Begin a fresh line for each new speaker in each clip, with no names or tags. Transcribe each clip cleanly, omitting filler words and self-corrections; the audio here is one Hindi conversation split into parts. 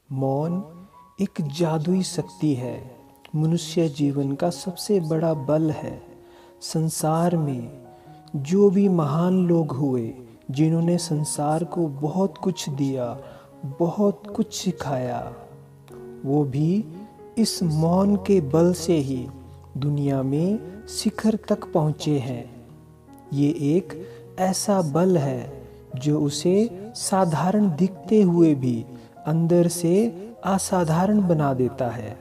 मौन एक जादुई शक्ति है। मनुष्य जीवन का सबसे बड़ा बल है। संसार में जो भी महान लोग हुए, जिन्होंने संसार को बहुत कुछ दिया, बहुत कुछ सिखाया, वो भी इस मौन के बल से ही दुनिया में शिखर तक पहुँचे हैं। ये एक ऐसा बल है जो उसे साधारण दिखते हुए भी अंदर से असाधारण बना देता है।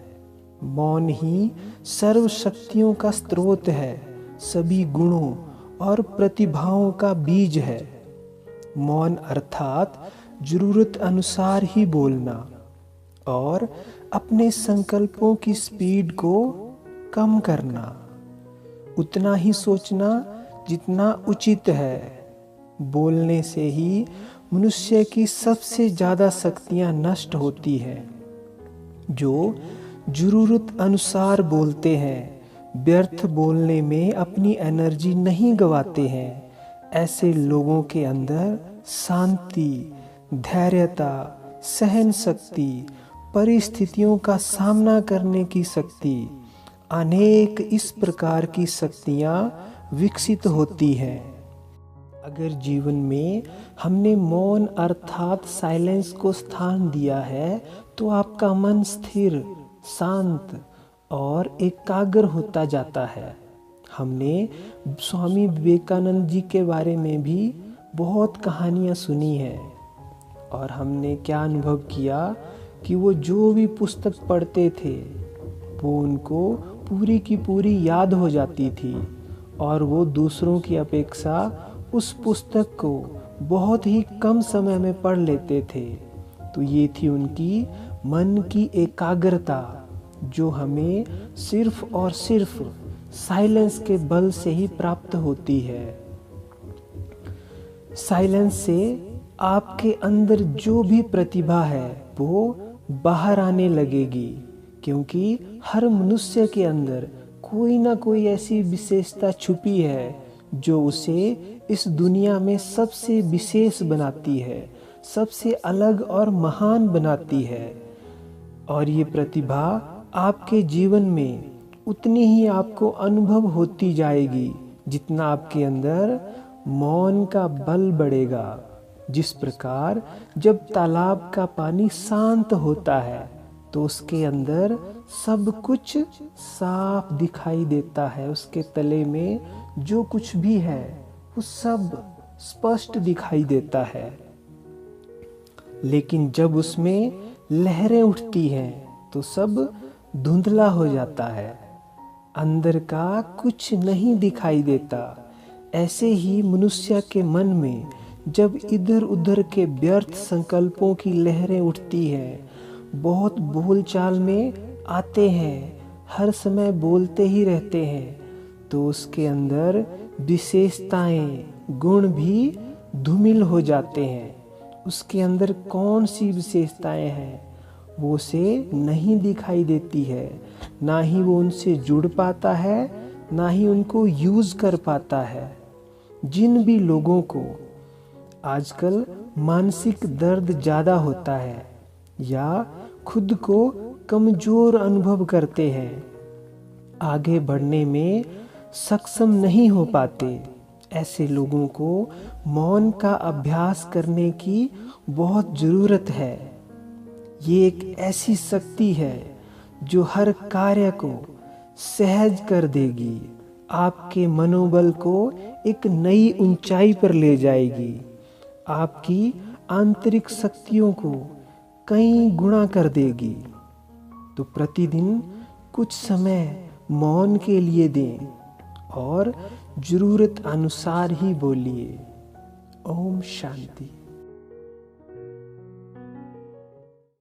मौन ही सर्व शक्तियों का स्रोत है, सभी गुणों और प्रतिभाओं का बीज है। मौन अर्थात जरूरत अनुसार ही बोलना और अपने संकल्पों की स्पीड को कम करना, उतना ही सोचना जितना उचित है। बोलने से ही मनुष्य की सबसे ज़्यादा शक्तियाँ नष्ट होती हैं। जो जरूरत अनुसार बोलते हैं, व्यर्थ बोलने में अपनी एनर्जी नहीं गंवाते हैं, ऐसे लोगों के अंदर शांति, धैर्यता, सहन शक्ति, परिस्थितियों का सामना करने की शक्ति, अनेक इस प्रकार की शक्तियाँ विकसित होती हैं। अगर जीवन में हमने मौन अर्थात साइलेंस को स्थान दिया है, तो आपका मन स्थिर, शांत और एकाग्र होता जाता है। हमने स्वामी विवेकानंद जी के बारे में भी बहुत कहानियाँ सुनी हैं और हमने क्या अनुभव किया कि वो जो भी पुस्तक पढ़ते थे, वो उनको पूरी की पूरी याद हो जाती थी और वो दूसरों की अपेक्षा उस पुस्तक को बहुत ही कम समय में पढ़ लेते थे। तो ये थी उनकी मन की एकाग्रता, जो हमें सिर्फ और सिर्फ साइलेंस के बल से ही प्राप्त होती है। साइलेंस से आपके अंदर जो भी प्रतिभा है वो बाहर आने लगेगी, क्योंकि हर मनुष्य के अंदर कोई ना कोई ऐसी विशेषता छुपी है जो उसे इस दुनिया में सबसे विशेष बनाती है, सबसे अलग और महान बनाती है। और ये प्रतिभा आपके जीवन में उतनी ही आपको अनुभव होती जाएगी जितना आपके अंदर मौन का बल बढ़ेगा। जिस प्रकार जब तालाब का पानी शांत होता है तो उसके अंदर सब कुछ साफ दिखाई देता है, उसके तले में जो कुछ भी है वो सब स्पष्ट दिखाई देता है। लेकिन जब उसमें लहरें उठती हैं तो सब धुंधला हो जाता है, अंदर का कुछ नहीं दिखाई देता। ऐसे ही मनुष्य के मन में जब इधर उधर के व्यर्थ संकल्पों की लहरें उठती हैं, बहुत बोलचाल में आते हैं, हर समय बोलते ही रहते हैं, तो उसके अंदर विशेषताएं, गुण भी धूमिल हो जाते हैं। उसके अंदर कौन सी विशेषताएं हैं वो उसे नहीं दिखाई देती है, ना ही वो उनसे जुड़ पाता है, ना ही उनको यूज़ कर पाता है। जिन भी लोगों को आजकल मानसिक दर्द ज़्यादा होता है या खुद को कमज़ोर अनुभव करते हैं, आगे बढ़ने में सक्षम नहीं हो पाते, ऐसे लोगों को मौन का अभ्यास करने की बहुत ज़रूरत है। ये एक ऐसी शक्ति है जो हर कार्य को सहज कर देगी, आपके मनोबल को एक नई ऊंचाई पर ले जाएगी, आपकी आंतरिक शक्तियों को कई गुना कर देगी। तो प्रतिदिन कुछ समय मौन के लिए दें और जरूरत अनुसार ही बोलिए। ओम शांति।